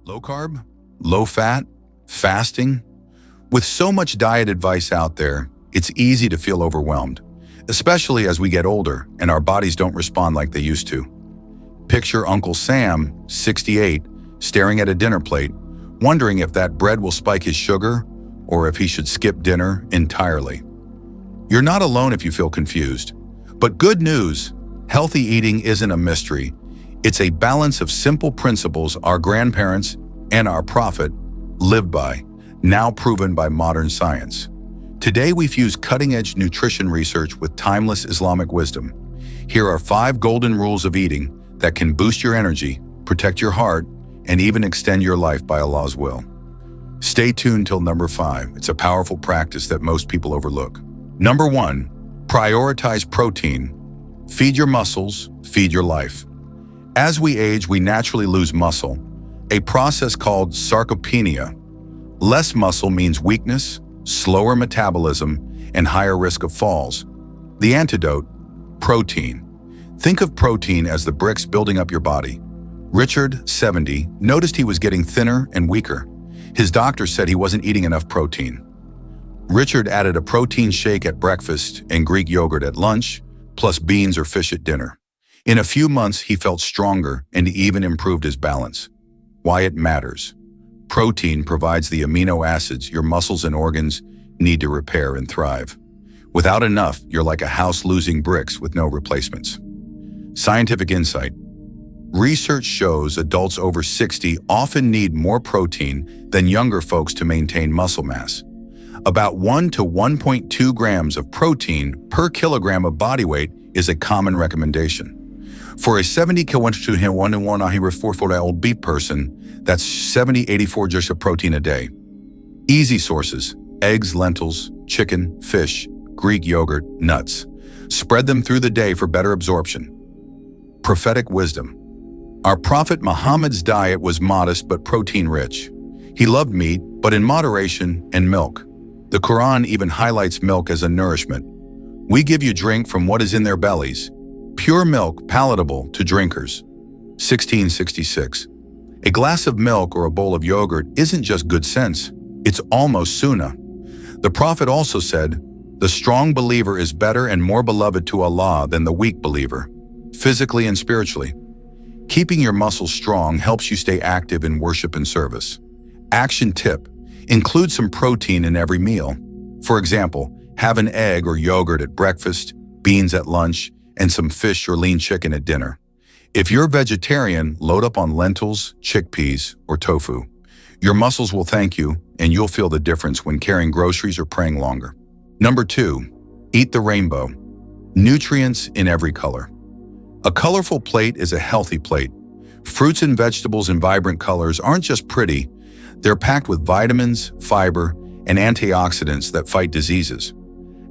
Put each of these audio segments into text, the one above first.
Low carb, low fat, fasting. With so much diet advice out there, it's easy to feel overwhelmed, especially as we get older and our bodies don't respond like they used to. Picture Uncle Sam, 68, staring at a dinner plate, wondering if that bread will spike his sugar or if he should skip dinner entirely. You're not alone if you feel confused. But good news, healthy eating isn't a mystery. It's a balance of simple principles our grandparents and our prophet lived by, now proven by modern science. Today we fuse cutting-edge nutrition research with timeless Islamic wisdom. Here are 5 golden rules of eating that can boost your energy, protect your heart, and even extend your life by Allah's will. Stay tuned till number 5. It's a powerful practice that most people overlook. Number 1, prioritize protein. Feed your muscles, feed your life. As we age, we naturally lose muscle, a process called sarcopenia. Less muscle means weakness, slower metabolism, and higher risk of falls. The antidote, protein. Think of protein as the bricks building up your body. Richard, 70, noticed he was getting thinner and weaker. His doctor said he wasn't eating enough protein. Richard added a protein shake at breakfast and Greek yogurt at lunch, plus beans or fish at dinner. In a few months, he felt stronger and even improved his balance. Why it matters. Protein provides the amino acids your muscles and organs need to repair and thrive. Without enough, you're like a house losing bricks with no replacements. Scientific insight. Research shows adults over 60 often need more protein than younger folks to maintain muscle mass. About 1 to 1.2 grams of protein per kilogram of body weight is a common recommendation. For a 70 kg beef person, that's 70-84 grams of protein a day. Easy sources: eggs, lentils, chicken, fish, Greek yogurt, nuts. Spread them through the day for better absorption. Prophetic wisdom. Our Prophet Muhammad's diet was modest but protein-rich. He loved meat, but in moderation, and milk. The Quran even highlights milk as a nourishment. We give you drink from what is in their bellies. Pure milk palatable to drinkers. 1666. A glass of milk or a bowl of yogurt isn't just good sense, it's almost Sunnah. The Prophet also said, "The strong believer is better and more beloved to Allah than the weak believer, physically and spiritually." Keeping your muscles strong helps you stay active in worship and service. Action tip: include some protein in every meal. For example, have an egg or yogurt at breakfast, beans at lunch, and some fish or lean chicken at dinner. If you're vegetarian, load up on lentils, chickpeas, or tofu. Your muscles will thank you, and you'll feel the difference when carrying groceries or praying longer. Number 2, eat the rainbow. Nutrients in every color. A colorful plate is a healthy plate. Fruits and vegetables in vibrant colors aren't just pretty, they're packed with vitamins, fiber, and antioxidants that fight diseases.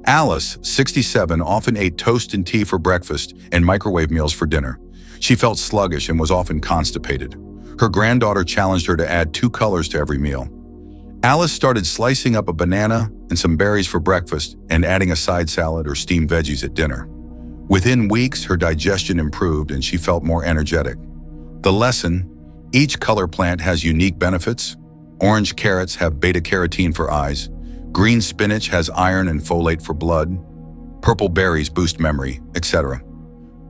Alice, 67, often ate toast and tea for breakfast and microwave meals for dinner. She felt sluggish and was often constipated. Her granddaughter challenged her to add 2 colors to every meal. Alice started slicing up a banana and some berries for breakfast and adding a side salad or steamed veggies at dinner. Within weeks, her digestion improved and she felt more energetic. The lesson: each color plant has unique benefits. Orange carrots have beta-carotene for eyes. Green spinach has iron and folate for blood. Purple berries boost memory, etc.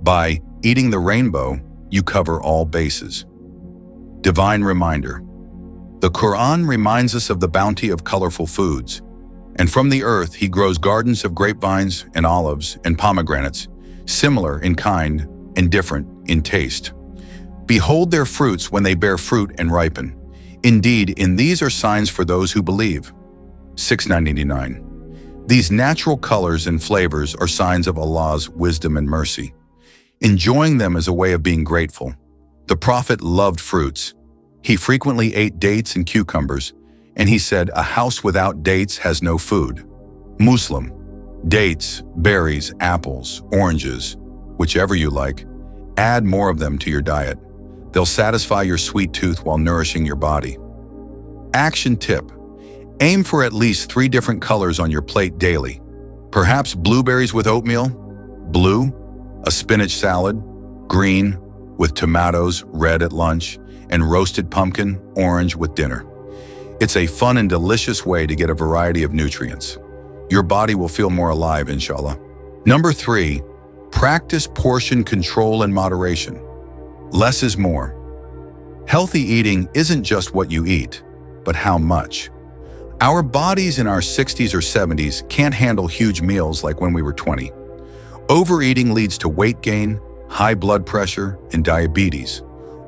By eating the rainbow, you cover all bases. Divine reminder. The Quran reminds us of the bounty of colorful foods. And from the earth, he grows gardens of grapevines and olives and pomegranates, similar in kind and different in taste. Behold their fruits when they bear fruit and ripen. Indeed, in these are signs for those who believe. 699. These natural colors and flavors are signs of Allah's wisdom and mercy. Enjoying them is a way of being grateful. The Prophet loved fruits. He frequently ate dates and cucumbers, and he said, "A house without dates has no food." Muslim. Dates, berries, apples, oranges, whichever you like, add more of them to your diet. They'll satisfy your sweet tooth while nourishing your body. Action tip. Aim for at least 3 different colors on your plate daily. Perhaps blueberries with oatmeal, blue, a spinach salad, green, with tomatoes, red at lunch, and roasted pumpkin, orange with dinner. It's a fun and delicious way to get a variety of nutrients. Your body will feel more alive, inshallah. Number 3, practice portion control and moderation. Less is more. Healthy eating isn't just what you eat, but how much. Our bodies in our 60s or 70s can't handle huge meals like when we were 20. Overeating leads to weight gain, high blood pressure, and diabetes,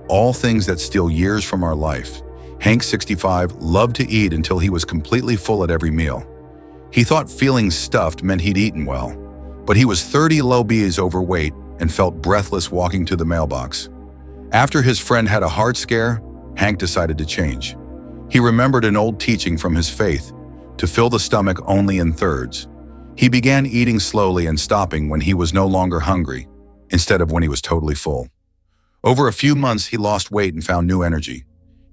all things that steal years from our life. Hank, 65, loved to eat until he was completely full at every meal. He thought feeling stuffed meant he'd eaten well, but he was 30 lbs overweight and felt breathless walking to the mailbox. After his friend had a heart scare, Hank decided to change. He remembered an old teaching from his faith, to fill the stomach only in thirds. He began eating slowly and stopping when he was no longer hungry, instead of when he was totally full. Over a few months, he lost weight and found new energy.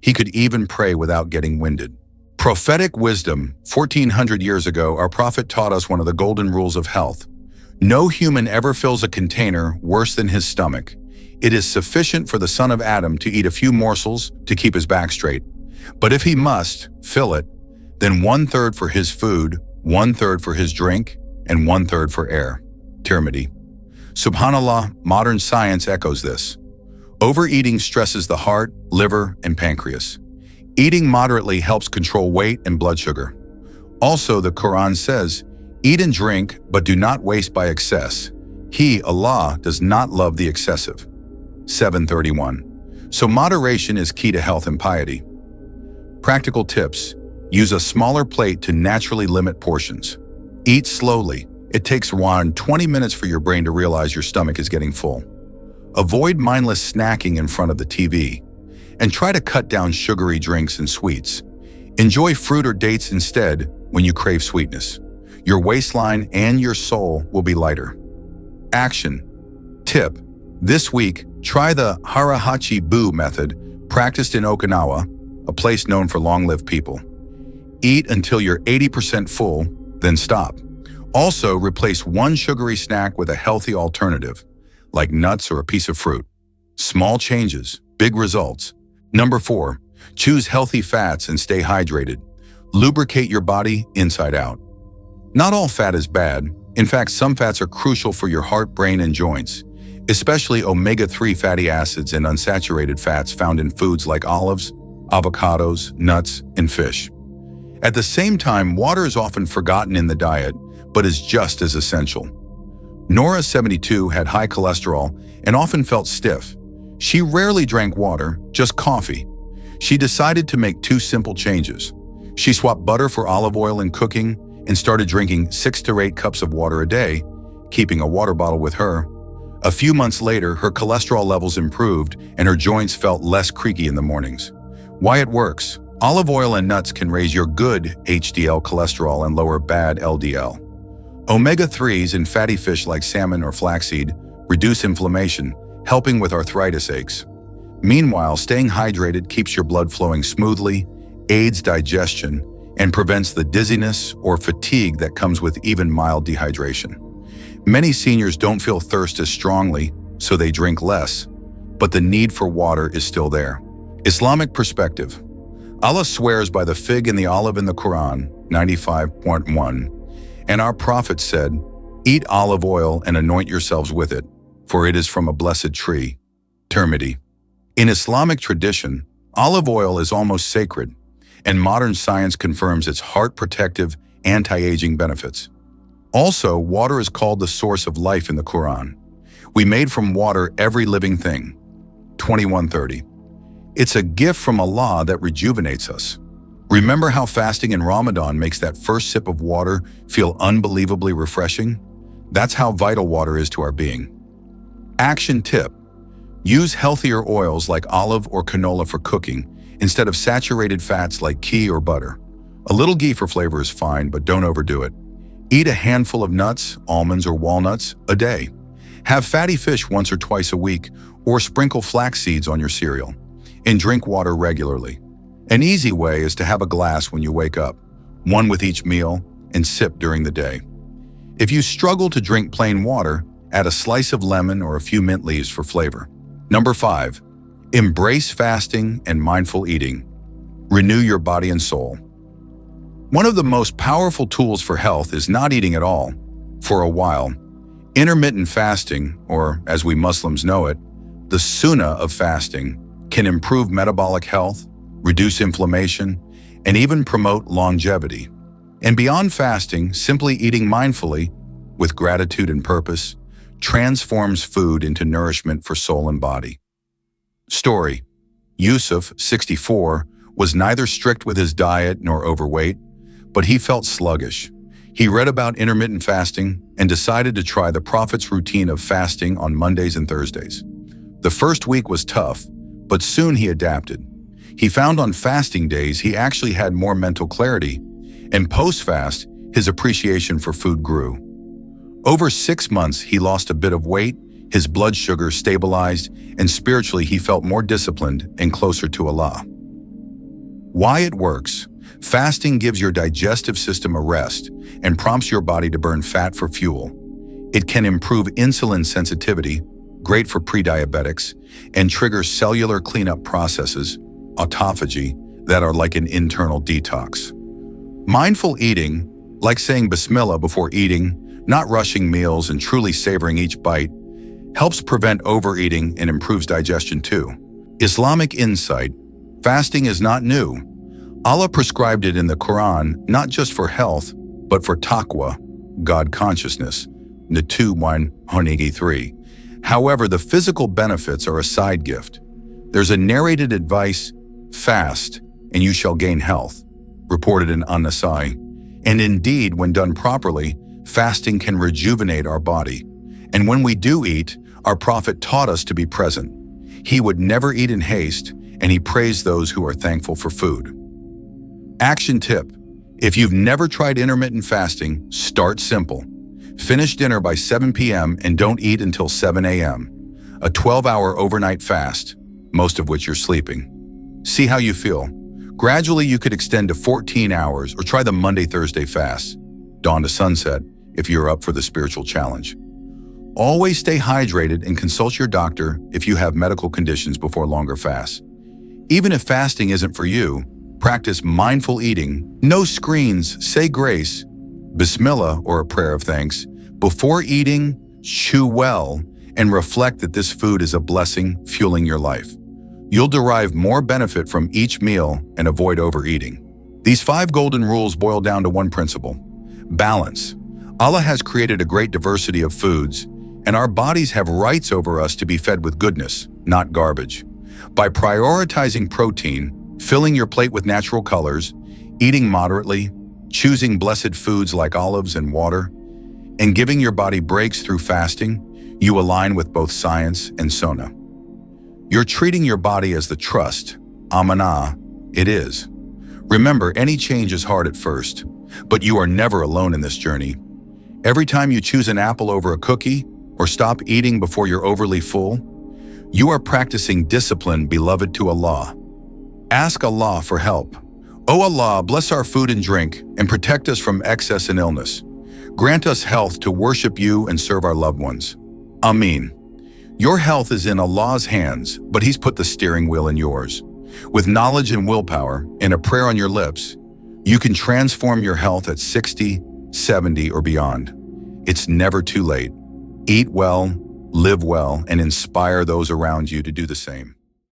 He could even pray without getting winded. Prophetic wisdom. 1400 years ago, our prophet taught us one of the golden rules of health. No human ever fills a container worse than his stomach. It is sufficient for the son of Adam to eat a few morsels to keep his back straight. But if he must fill it, then 1/3 for his food, 1/3 for his drink, and 1/3 for air. Tirmidhi. Subhanallah, modern science echoes this. Overeating stresses the heart, liver, and pancreas. Eating moderately helps control weight and blood sugar. Also, the Quran says, "Eat and drink, but do not waste by excess. He, Allah, does not love the excessive." 7:31. So moderation is key to health and piety. Practical tips. Use a smaller plate to naturally limit portions. Eat slowly. It takes around 20 minutes for your brain to realize your stomach is getting full. Avoid mindless snacking in front of the TV, and try to cut down sugary drinks and sweets. Enjoy fruit or dates instead when you crave sweetness. Your waistline and your soul will be lighter. Action. Tip. This week, try the Harahachi Bu method, practiced in Okinawa, a place known for long-lived people. Eat until you're 80% full, then stop. Also, replace one sugary snack with a healthy alternative, like nuts or a piece of fruit. Small changes, big results. Number 4, choose healthy fats and stay hydrated. Lubricate your body inside out. Not all fat is bad. In fact, some fats are crucial for your heart, brain, and joints, especially omega-3 fatty acids and unsaturated fats found in foods like olives, avocados, nuts, and fish. At the same time, water is often forgotten in the diet, but is just as essential. Nora, 72, had high cholesterol and often felt stiff. She rarely drank water, just coffee. She decided to make 2 simple changes. She swapped butter for olive oil in cooking and started drinking 6 to 8 cups of water a day, keeping a water bottle with her. A few months later, her cholesterol levels improved and her joints felt less creaky in the mornings. Why it works. Olive oil and nuts can raise your good HDL cholesterol and lower bad LDL. Omega-3s in fatty fish like salmon or flaxseed reduce inflammation, helping with arthritis aches. Meanwhile, staying hydrated keeps your blood flowing smoothly, aids digestion, and prevents the dizziness or fatigue that comes with even mild dehydration. Many seniors don't feel thirst as strongly, so they drink less, but the need for water is still there. Islamic perspective. Allah swears by the fig and the olive in the Quran, 95.1, and our prophet said, "Eat olive oil and anoint yourselves with it, for it is from a blessed tree." Tirmidhi. In Islamic tradition, olive oil is almost sacred, and modern science confirms its heart-protective, anti-aging benefits. Also, water is called the source of life in the Quran. We made from water every living thing. 21:30. It's a gift from Allah that rejuvenates us. Remember how fasting in Ramadan makes that first sip of water feel unbelievably refreshing? That's how vital water is to our being. Action tip. Use healthier oils like olive or canola for cooking instead of saturated fats like ghee or butter. A little ghee for flavor is fine, but don't overdo it. Eat a handful of nuts, almonds, or walnuts a day. Have fatty fish once or twice a week, or sprinkle flax seeds on your cereal. And drink water regularly. An easy way is to have a glass when you wake up, one with each meal, and sip during the day. If you struggle to drink plain water, add a slice of lemon or a few mint leaves for flavor. Number 5, Embrace fasting and mindful eating. Renew your body and soul. One of the most powerful tools for health is not eating at all for a while. Intermittent fasting, or as we Muslims know it, the Sunnah of fasting, can improve metabolic health, reduce inflammation, and even promote longevity. And beyond fasting, simply eating mindfully, with gratitude and purpose, transforms food into nourishment for soul and body. Story: Yusuf, 64, was neither strict with his diet nor overweight, but he felt sluggish. He read about intermittent fasting and decided to try the Prophet's routine of fasting on Mondays and Thursdays. The first week was tough, but soon he adapted. He found on fasting days he actually had more mental clarity, and post-fast, his appreciation for food grew. Over 6 months, he lost a bit of weight, his blood sugar stabilized, and spiritually he felt more disciplined and closer to Allah. Why it works: fasting gives your digestive system a rest and prompts your body to burn fat for fuel. It can improve insulin sensitivity, great for pre-diabetics, and triggers cellular cleanup processes, autophagy, that are like an internal detox. Mindful eating, like saying Bismillah before eating, not rushing meals and truly savoring each bite, helps prevent overeating and improves digestion too. Islamic insight: fasting is not new. Allah prescribed it in the Quran not just for health, but for taqwa, God consciousness, Natu 1:3. However, the physical benefits are a side gift. There's a narrated advice: fast, and you shall gain health, reported in An-Nasai. And indeed, when done properly, fasting can rejuvenate our body. And when we do eat, our Prophet taught us to be present. He would never eat in haste, and he praised those who are thankful for food. Action tip: if you've never tried intermittent fasting, start simple. Finish dinner by 7 p.m. and don't eat until 7 a.m. A 12-hour overnight fast, most of which you're sleeping. See how you feel. Gradually, you could extend to 14 hours or try the Monday-Thursday fast, dawn to sunset, if you're up for the spiritual challenge. Always stay hydrated and consult your doctor if you have medical conditions before longer fasts. Even if fasting isn't for you, practice mindful eating, no screens, say grace, Bismillah or a prayer of thanks. Before eating, chew well and reflect that this food is a blessing fueling your life. You'll derive more benefit from each meal and avoid overeating. These 5 golden rules boil down to one principle: balance. Allah has created a great diversity of foods, and our bodies have rights over us to be fed with goodness, not garbage. By prioritizing protein, filling your plate with natural colors, eating moderately, choosing blessed foods like olives and water, and giving your body breaks through fasting, you align with both science and Sunnah. You're treating your body as the trust, amanah, it is. Remember, any change is hard at first, but you are never alone in this journey. Every time you choose an apple over a cookie, or stop eating before you're overly full, you are practicing discipline beloved to Allah. Ask Allah for help. O Allah, bless our food and drink, and protect us from excess and illness. Grant us health to worship you and serve our loved ones. Ameen. Your health is in Allah's hands, but He's put the steering wheel in yours. With knowledge and willpower, and a prayer on your lips, you can transform your health at 60, 70, or beyond. It's never too late. Eat well, live well, and inspire those around you to do the same.